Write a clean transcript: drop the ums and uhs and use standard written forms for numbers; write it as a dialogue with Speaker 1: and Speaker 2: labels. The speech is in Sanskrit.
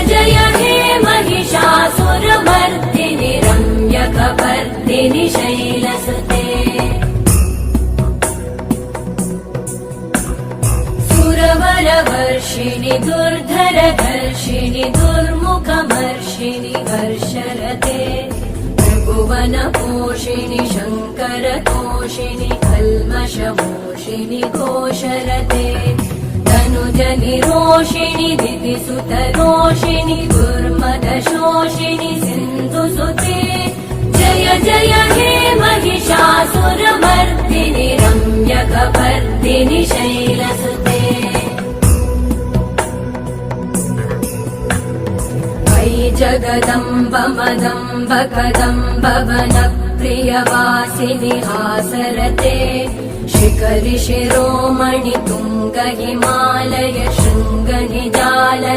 Speaker 1: जय हे महिषासुरमर्दिनि रम्यकपर्दिनि शैलसुते सुरवरवर्षिणि दुर्धरधर्षिणि दुर्मुखमर्षिणि वर्षरते त्रिभुवनपोषिणि शङ्करतोषिणि कल्मषमोषिणि घोषरते तनुजनिरोषिणि दितिसुतरोषिणि दुर्मदशोषिणि सिन्धुसुते जय जय हे महिषासुरमर्दिनि रम्यकपर्दिनि शैलसुते जगदम्ब मदम्ब कदम्ब वनप्रियवासिनि हासरते शिखरि शिरोमणि तुङ्ग हिमालय शृङ्ग निजाल